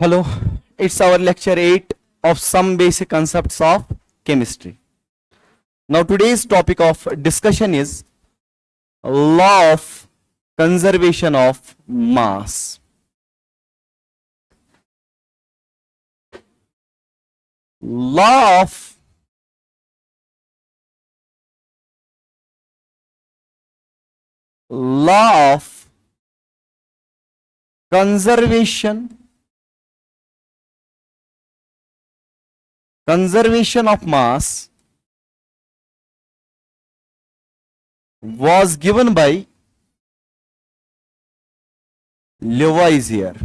Hello, it's our lecture 8 of some basic concepts of chemistry. Now today's topic of discussion is law of conservation of mass. Law of conservation of mass was given by Lavoisier.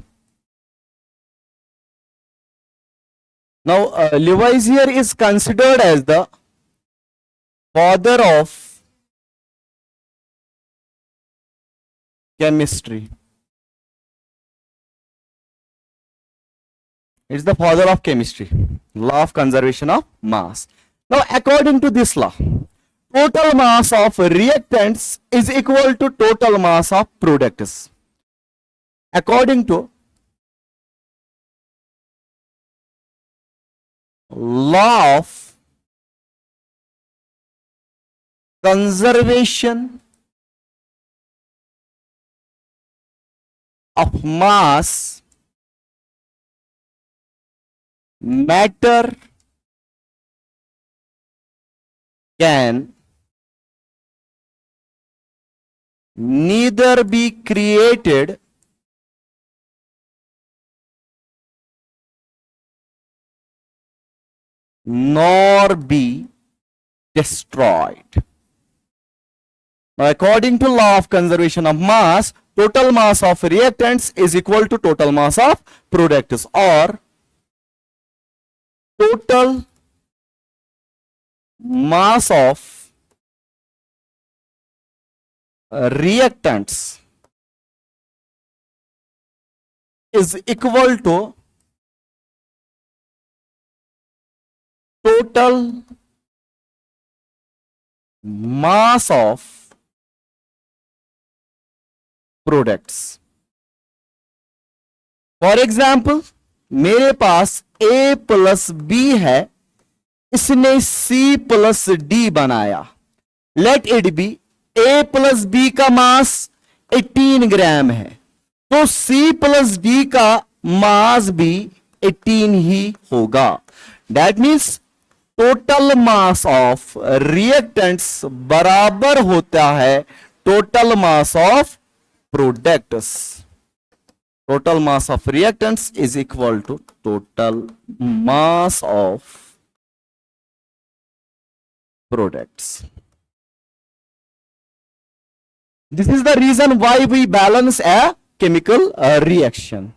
Now, Lavoisier is considered as the father of chemistry. It's the father of chemistry, law of conservation of mass. Now, according to this law, total mass of reactants is equal to total mass of products. According to law of conservation of mass, matter can neither be created nor be destroyed. Now, according to law of conservation of mass, total mass of reactants is equal to total mass of products, or total mass of reactants is equal to total mass of products. For example, मेरे पास A plus B है, इसने C plus D बनाया. Let it be A plus B का मास 18 ग्राम है, तो C plus D का मास भी 18 ही होगा. That means total mass of reactants बराबर होता है total mass of products. Total mass of reactants is equal to total mass of products. This is the reason why we balance a chemical reaction.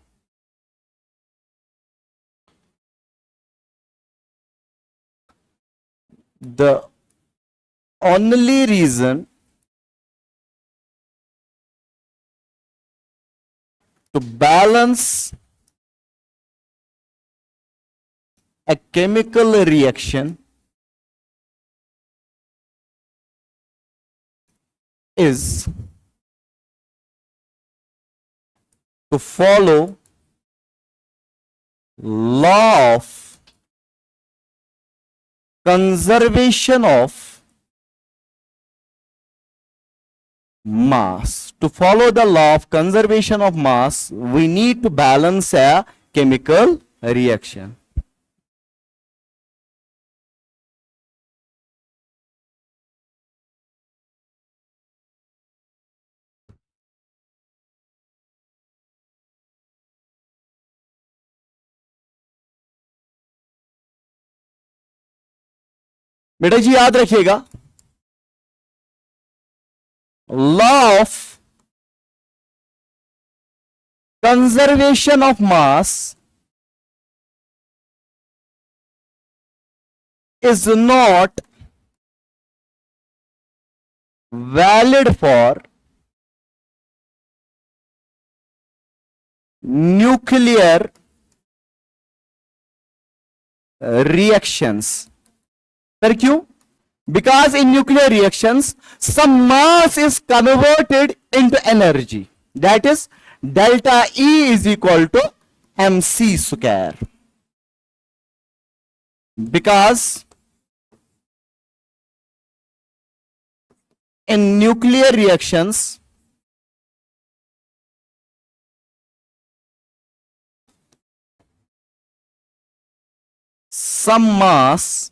The only reason to balance a chemical reaction is to follow law of conservation of mass. To follow the law of conservation of mass, we need to balance a chemical reaction. बेटा जी याद रखिएगा, law of conservation of mass is not valid for nuclear reactions. Sir क्यों? Because in nuclear reactions, some mass is converted into energy. That is, delta E is equal to mc square, because in nuclear reactions some mass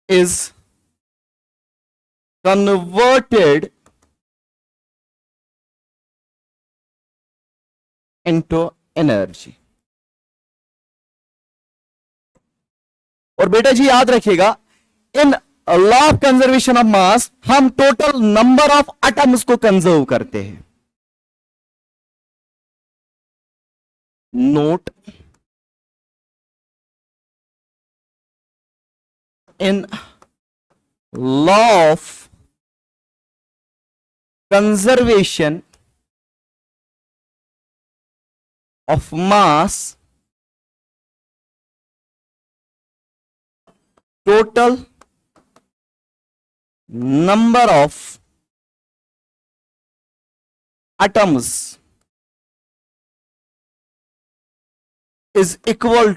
is converted into energy. और बेटा जी याद रखिएगा, in law of conservation of mass हम total number of atoms को conserve करते हैं। Note, in law of conservation of mass, total number of atoms is equal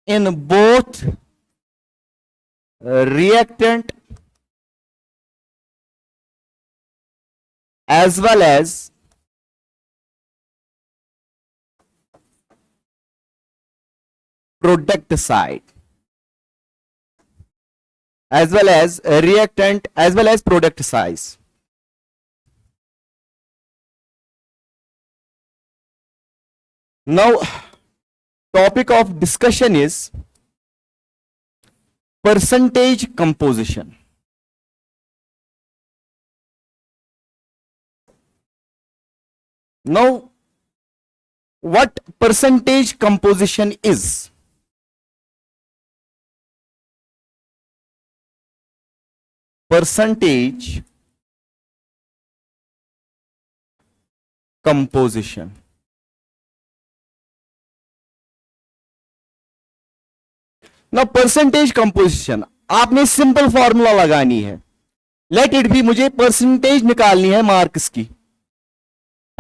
in both reactant as well as product side, as well as reactant as well as product size. Now topic of discussion is percentage composition. Now, what percentage composition is? Percentage composition. Now, percentage composition आपने simple formula लगानी है। Let it be, मुझे percentage निकालनी है marks की।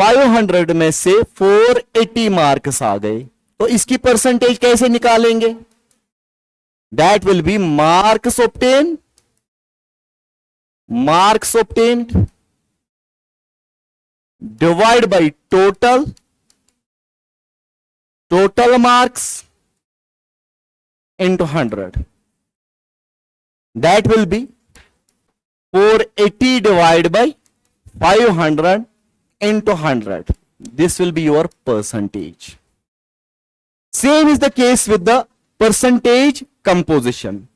500 में से 480 marks आ गए, तो इसकी परसेंटेज कैसे निकालेंगे? That will B marks obtained divide by total marks into 100. That will be 480 divided by 500 into 100. This will be your percentage. Same is the case with the percentage composition.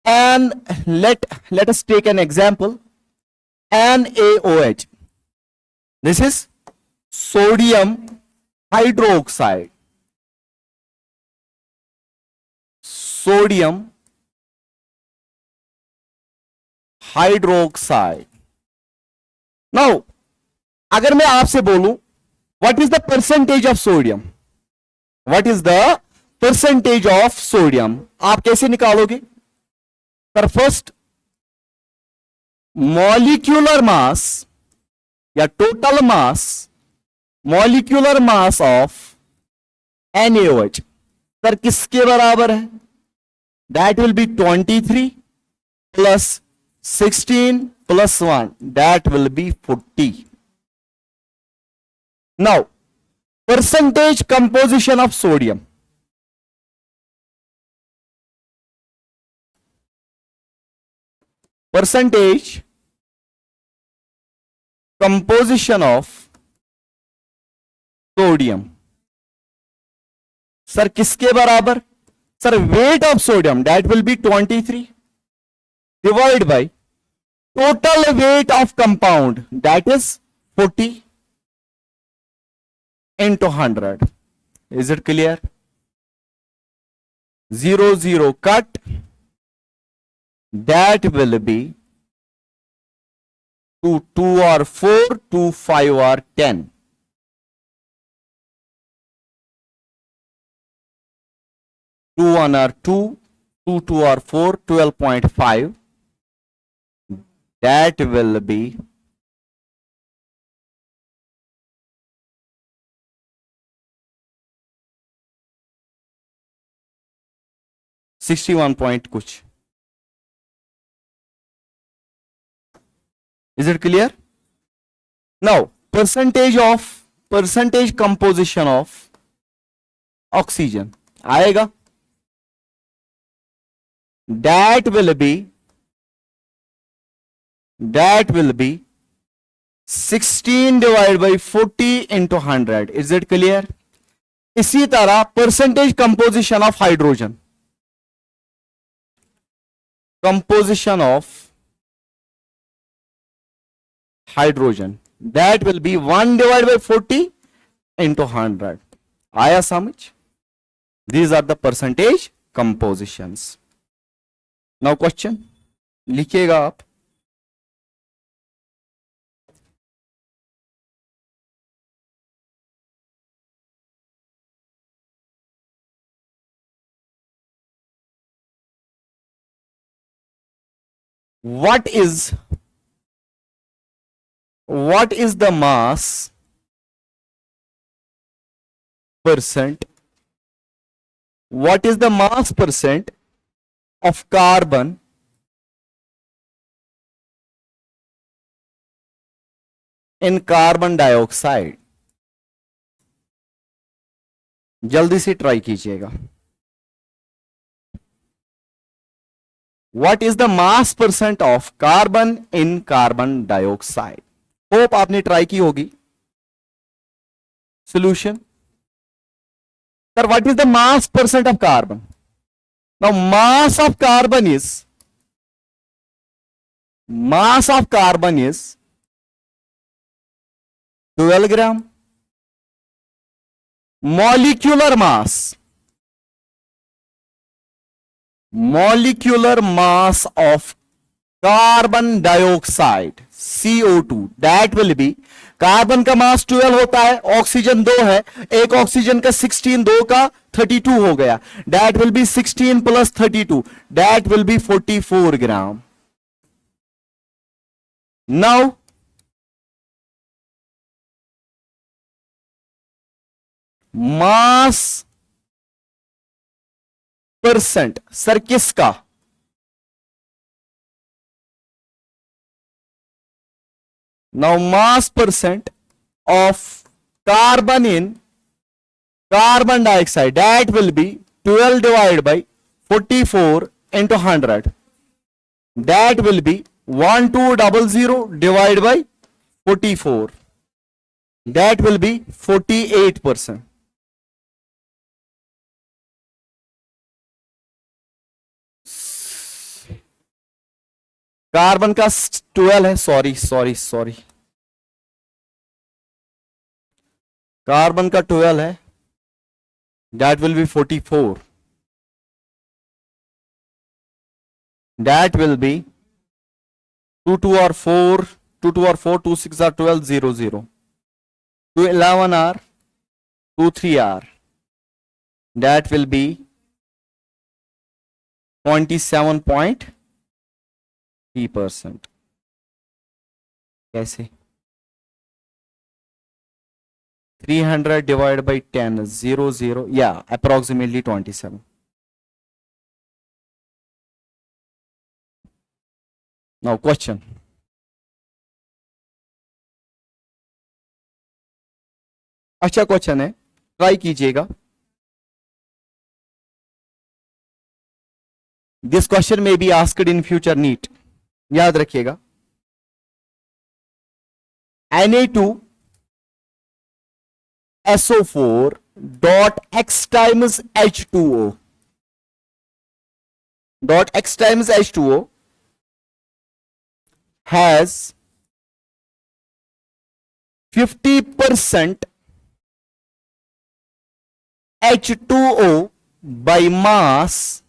And let us take an example. NaOH. This is sodium hydroxide. Sodium hydroxide. Now, अगर मैं आपसे बोलूं what is the percentage of sodium? What is the percentage of sodium? आप कैसे निकालोगे? पर first molecular mass या total mass, molecular mass of NaOH sir किसके बराबर है? That will B 23 plus 16 plus 1, that will be 40. Now, percentage composition of sodium. Percentage composition of sodium. Sir किसके बराबर? Sir weight of sodium, that will be 23 divided by total weight of compound, that is 40 into 100. Is it clear? 0 0 cut, that will be 2 2 or 4, 2 5 or 10. 2 1 or 2, 2 2 or 4, 12.5. that will be 61 point kuch. Is it clear? Now, percentage composition of oxygen आएगा, that will be 16 divided by 40 into 100. Is it clear? इसी तरह percentage composition of hydrogen, that will be 1 divided by 40 into 100. आया समझ? These are the percentage compositions. Now question लिखिएगा आप. What is the mass percent? What is the mass percent of carbon in carbon dioxide? जल्दी से try कीजिएगा. What is the mass percent of carbon in carbon dioxide? Hope आपने try की होगी. Solution. Sir, what is the mass percent of carbon? Now, mass of carbon is 12 gram. Molecular mass of carbon dioxide CO2, that will be, carbon का मास 12 होता है, oxygen 2 है, एक oxygen का 16, 2 का 32 हो गया. that will be 16 plus 32, that will be 44 gram. Now mass percent sir किसका? Now mass percent of carbon in carbon dioxide, that will be 12 divided by 44 into 100. That will be 1200 divided by 44. That will be 48%. Carbon का 12 है, sorry, carbon का 12 है, that will be 44. That will be 2 2 are 4, 2 2 are 4, 2 6 are 12, 0 0. 2 11 are 2 3 are. That will be 27.3%. कैसे? 300 divided by 10, 0 0, yeah, approximately 27. Now question. अच्छा question है, try कीजिएगा. This question में be asked in future NEET, याद रखिएगा. Na2SO4 dot x times H2O has 50% H2O by mass.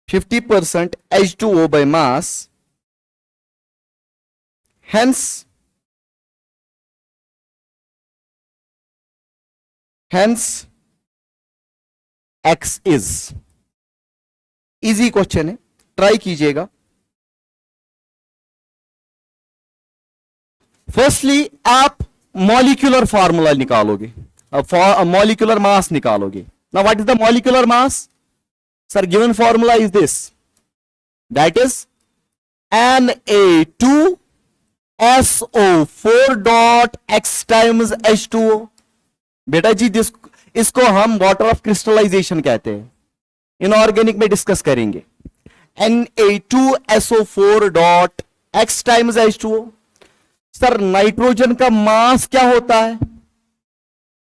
50% H2O by mass. Hence X is. Easy question है, try कीजिएगा. Firstly आप molecular formula निकालोगे, मॉलिक्यूलर मास निकालोगे. Now what is the molecular mass? Sir given formula is this, that is Na2SO4 dot x times H2O. बेटा जी इसको हम water of crystallization कहते हैं, इनऑर्गेनिक में डिस्कस करेंगे. Na2SO4 dot x times H2O. Sir nitrogen का मास क्या होता है?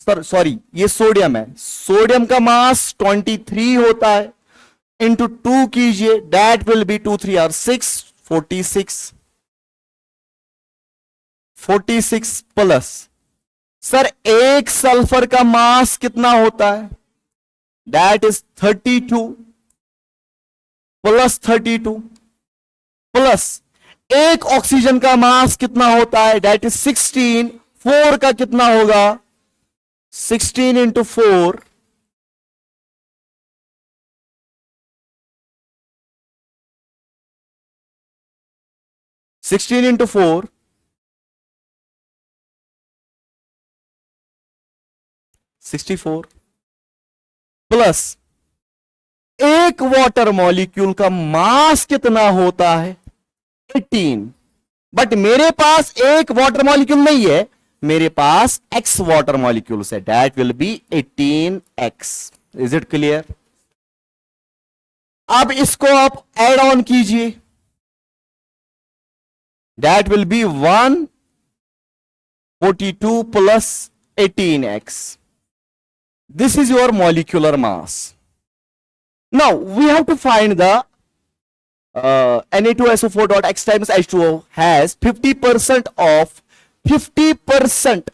सर सॉरी, ये सोडियम है. सोडियम का मास 23 होता है. इंटू 2 कीजिए, that will be 2 3 or 6, 46 plus. Sir एक सल्फर का मास कितना होता है? दैट इज 32 प्लस 32 प्लस एक ऑक्सीजन का मास कितना होता है? That is 16. 4 का कितना होगा? 16 इंटू 4, 16 इंटू 4, 64 प्लस एक वाटर मॉलिक्यूल का मास कितना होता है? 18. बट मेरे पास एक वाटर मॉलिक्यूल नहीं है, मेरे पास x वाटर मॉलिक्यूल्स है. That will B 18x. Is it clear? अब इसको आप ऐड ऑन कीजिए, that will be 142 plus 18x. This is your molecular mass. Now we have to find the Na2SO4 dot x times H2O has 50% of 50%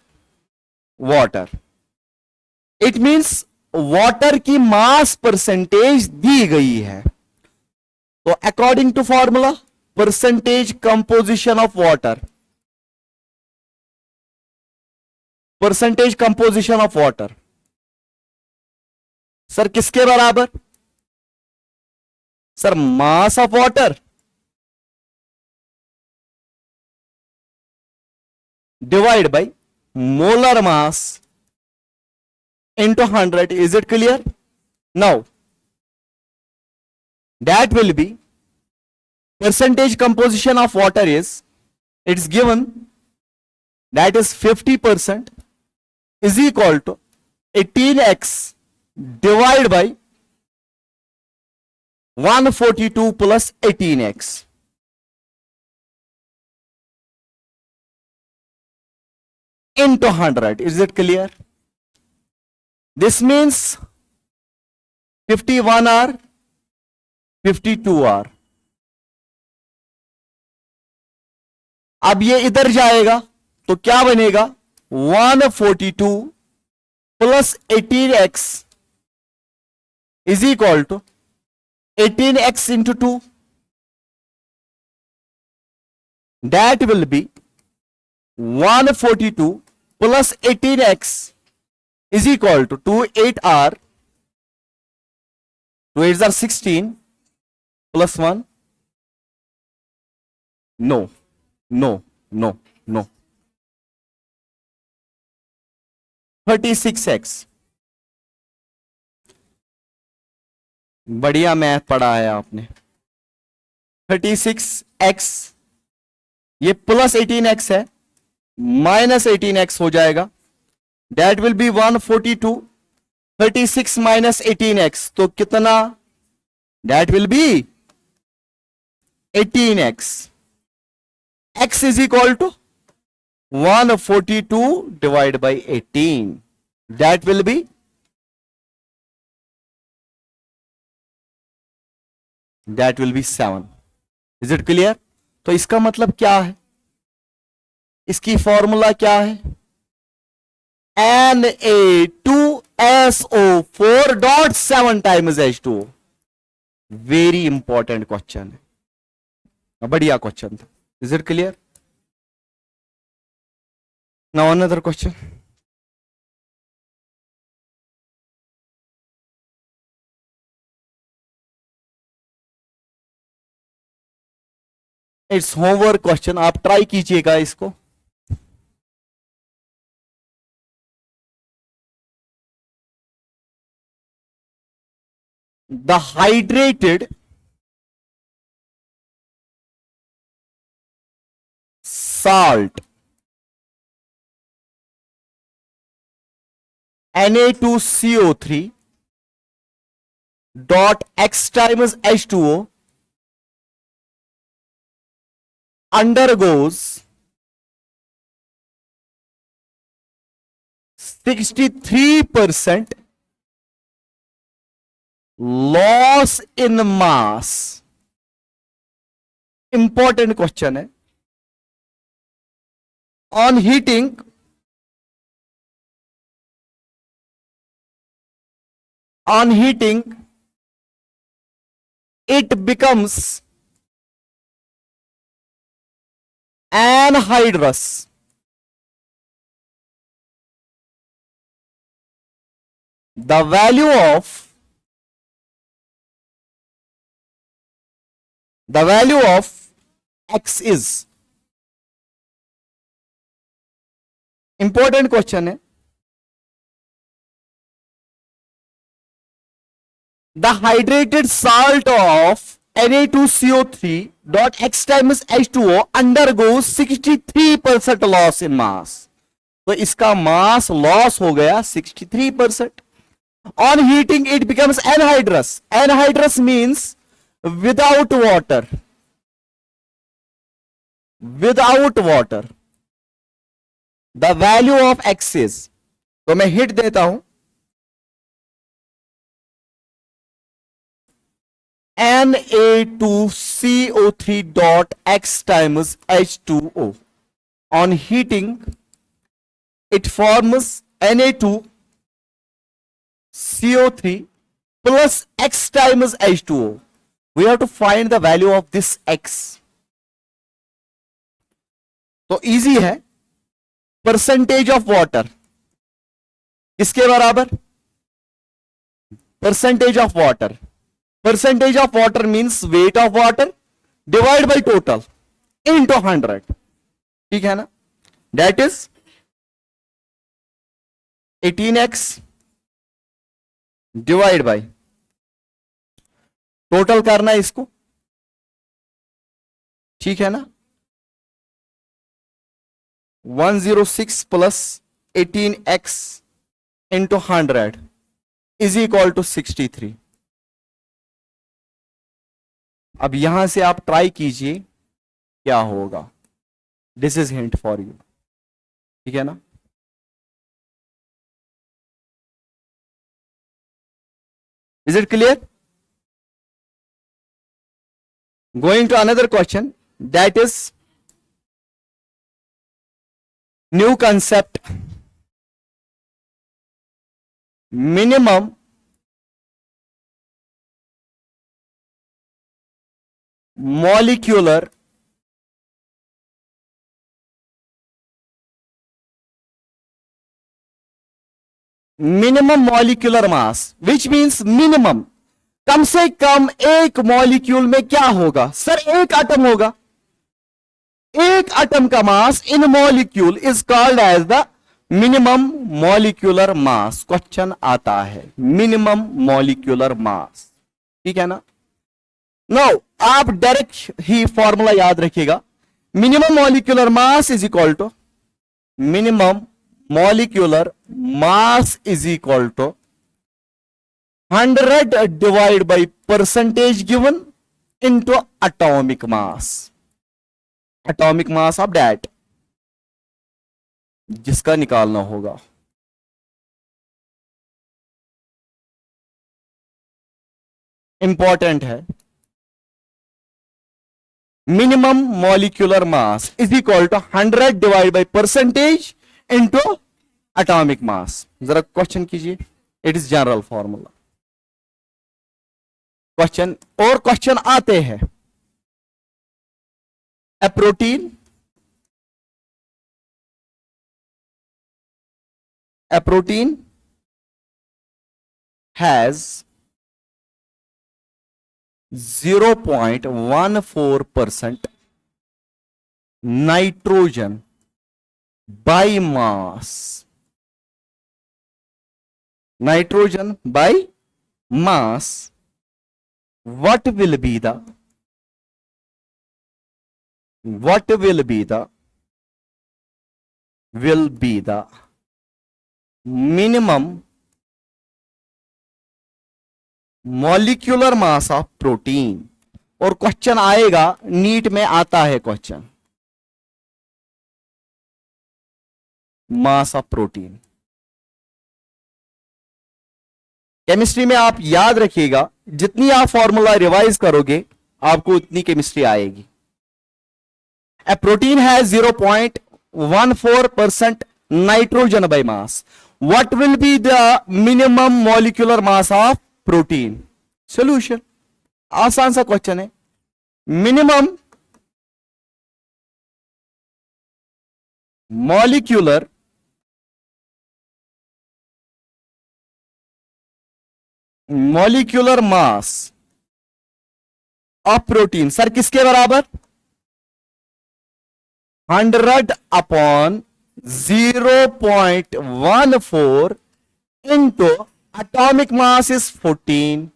water. It means water की mass percentage दी गई है. तो according to formula, percentage composition of water, percentage composition of water, sir किसके बराबर? Sir mass of water divide by molar mass into 100. Is it clear? Now that will B percentage composition of water is, it's given, that is 50% is equal to 18x divide by 142 plus 18x. Into 100. Is it clear? This means 51 or 52 or. अब ये इधर जाएगा तो क्या बनेगा? 142 plus 18x is equal to 18x into 2. That will be 142 plus 18x is equal to 2 8 r 2 8 are 16 plus 1. No. No, no, no. 36x. बढ़िया math पढ़ा है आपने. 36x, ये प्लस 18x है, माइनस 18x हो जाएगा. That will be 142. 36 minus 18x तो कितना? That will B 18x. x is equal to 142 divided by 18. That will be that will be 7. Is it clear? तो इसका मतलब क्या है? इसकी फॉर्मूला क्या है? Na2SO4 dot 7 times H2O. Very important question है, बढ़िया क्वेश्चन था. Is it clear? Now another question. It's homework question. आप ट्राई कीजिएगा इसको. the hydrated salt Na2CO3 dot X times H2O undergoes 63% loss in mass. Important question है. On heating, it becomes anhydrous. The value of X is. Important question है. The hydrated salt of Na2CO3 dot X times H2O undergoes 63% loss in mass. तो इसका mass loss हो गया 63%. On heating, it becomes anhydrous. Anhydrous means without water. Without water. The value of X is. तो मैं hit देता हूं. Na2CO3 dot X times H2O. On heating, it forms Na2CO3 plus X times H2O. We have to find the value of this X. तो easy है. Percentage of water किसके बराबर? Percentage of water. Percentage of water means weight of water divided by total into 100. ठीक है ना? That is 18x divide by total करना है इसको. ठीक है ना? 106 plus 18x into 100 is equal to 63. अब यहां से आप ट्राई कीजिए क्या होगा. This is hint for you. ठीक है ना? Is it clear? Going to another question, that is new concept. Minimum molecular mass, which means minimum. कम से कम एक मॉलिक्यूल में क्या होगा? सर एक एटम होगा. एक एटम का mass in molecule is called as the minimum molecular mass. Question आता है मिनिमम मॉलिक्यूलर मास. ठीक है ना? नो आप डायरेक्ट ही फॉर्मूला याद रखिएगा. Minimum molecular mass is equal to minimum molecular mass is equal to 100 divide by percentage given into atomic mass. Atomic mass of that जिसका निकालना होगा. इंपॉर्टेंट है. Minimum molecular mass is equal to 100 divide by percentage into atomic mass. जरा question कीजिए. It is general formula. Question और question आते हैं. A protein has 0.14% nitrogen by mass. Nitrogen by mass what will be the minimum molecular mass of protein. और question आएगा, NEET में आता है question, mass of protein. Chemistry में आप याद रखिएगा, जितनी आप फॉर्मूला रिवाइज करोगे आपको उतनी केमिस्ट्री आएगी। A protein has 0.14% nitrogen by mass, what will be the minimum molecular mass of protein? Solution, आसान सा क्वेश्चन है। Minimum molecular mass of protein, sir किसके बराबर? 100/0.14 into atomic mass is 14।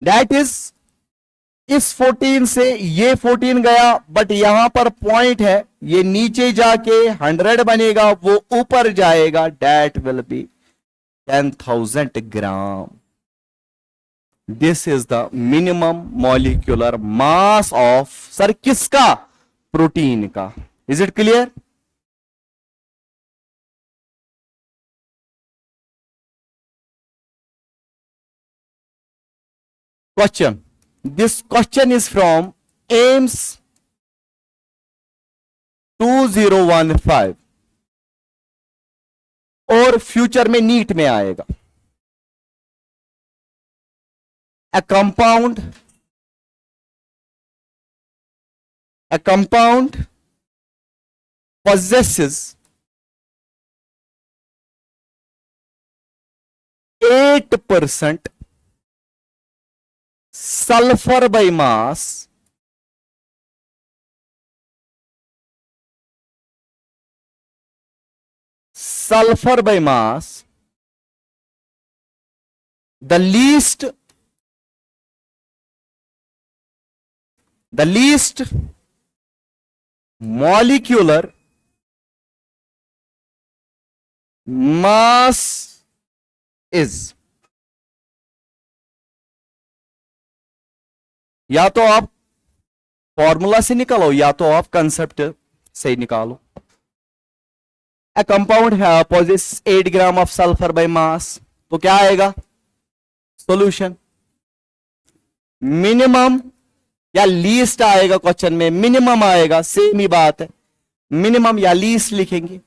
That is, इस 14 से ये 14 गया, बट यहां पर पॉइंट है, ये नीचे जाके 100 बनेगा, वो ऊपर जाएगा, that will B 10,000 gram. This is the minimum molecular mass of, sir किसका? प्रोटीन का। Is it clear? Question, this question is from AIMS 2015 और फ्यूचर में नीट में आएगा। A compound possesses 8% sulfur by mass, the least molecular mass is, या तो आप formula से निकालो या तो आप कंसेप्ट से निकालो। A compound possess 8 gram of sulphur by mass, तो क्या आएगा? सॉल्यूशन, मिनिमम या लीस्ट आएगा क्वेश्चन में, मिनिमम आएगा, सेम ही बात है, मिनिमम या लीस्ट लिखेंगे।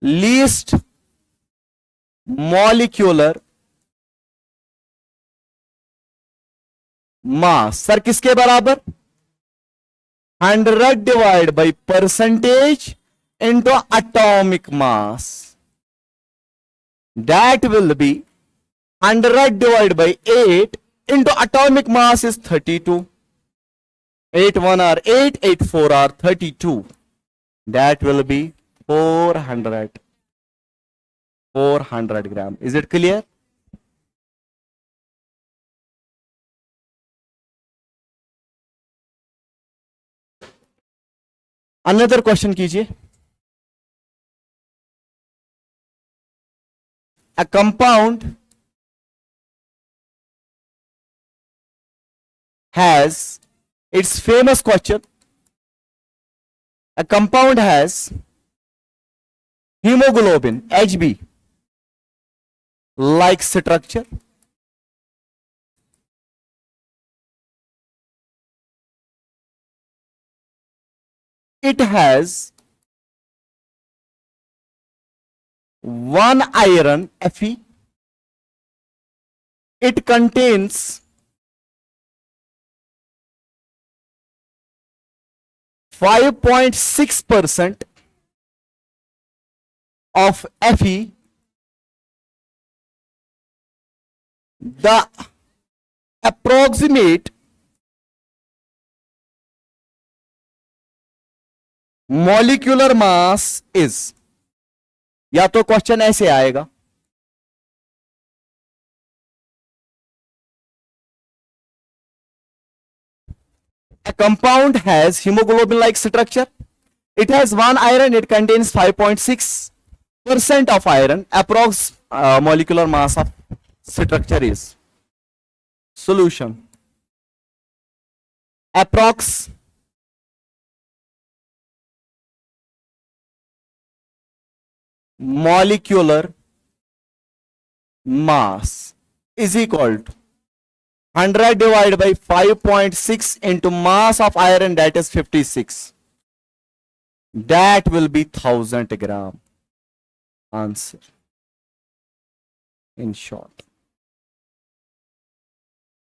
लीस्ट मॉलिक्यूलर मास, सर किसके बराबर? 100 divide by percentage into atomic mass, that will B 100 divide by 8 into atomic mass is 32। 8 1 are 8, 8 4 are 32, that will be 400 gram. Is it clear? Another question कीजिए। A compound has, it's famous question, a compound has hemoglobin Hb like structure, it has one iron Fe, it contains 5.6% of Fe, the approximate molecular mass is, या तो question ऐसे आएगा, compound has hemoglobin like structure. It has one iron. It contains 5.6% of iron. Approx molecular mass of structure is. Solution. Approx molecular mass is equal to 100 divided by 5.6 into mass of iron, that is 56. That will be 1000 gram. Answer. In short.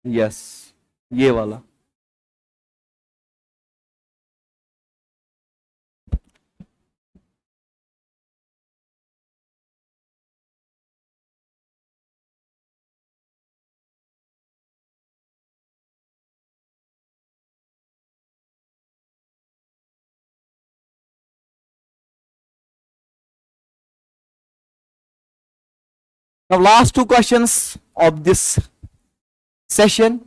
Yes. ये वाला. Now last two questions of this session.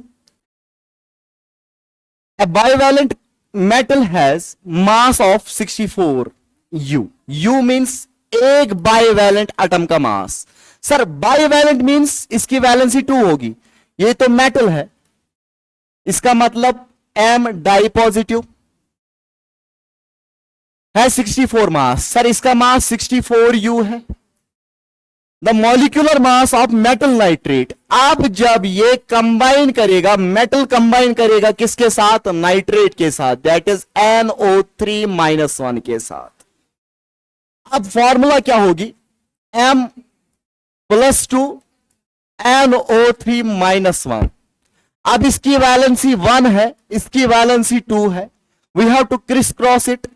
A bivalent metal has mass of 64 U. U means एक bivalent atom का mass. Sir bivalent means इसकी valency 2 होगी. ये तो metal है, इसका मतलब M डाई पॉजिटिव है, 64 मास. सर इसका मास 64 U है. The molecular mass of metal nitrate. अब जब ये कंबाइन करेगा, मेटल कंबाइन करेगा किसके साथ? नाइट्रेट के साथ, दैट इज NO3-1 के साथ. अब फॉर्मूला क्या होगी? M+2 NO3-1. अब इसकी वैलेंसी 1 है, इसकी वैलेंसी 2 है. We have to criss cross it.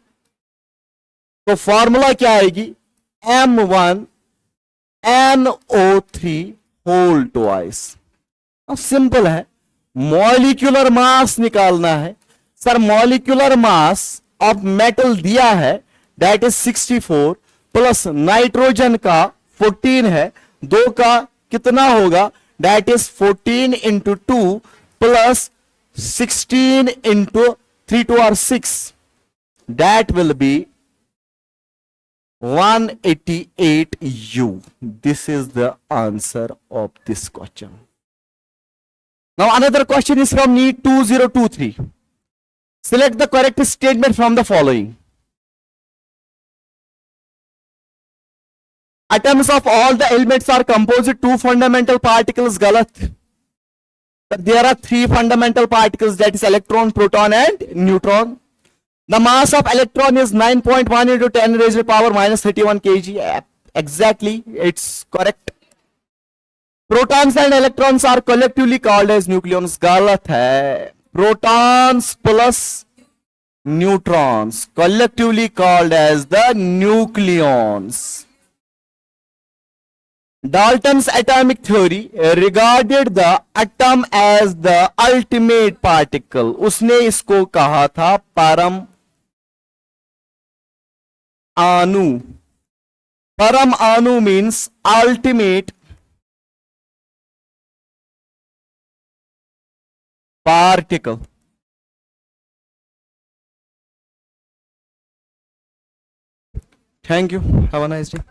तो फॉर्मूला क्या आएगी? M1 NO3 whole twice. अब सिंपल है, मॉलिक्यूलर मास निकालना है. Sir molecular mass of metal दिया है, दैट इज 64 प्लस नाइट्रोजन का 14 है. 2 का कितना होगा? That is 14 into 2 plus 16 into 3 2 or 6. That will be 188 U. This is the answer of this question. Now another question is from NEET 2023. Select the correct statement from the following. Atoms of all the elements are composed of 2 fundamental particles. Galat. There are 3 fundamental particles, that is electron, proton and neutron. The mass of electron is 9.1 into 10 raised to the power minus 31 kg. Exactly, it's correct. Protons and electrons are collectively called as nucleons. गलत है. Protons plus neutrons collectively called as the nucleons. Dalton's atomic theory regarded the atom as the ultimate particle. उसने इसको कहा था परम अणु. परम अणु means ultimate particle. Thank you. Have a nice day.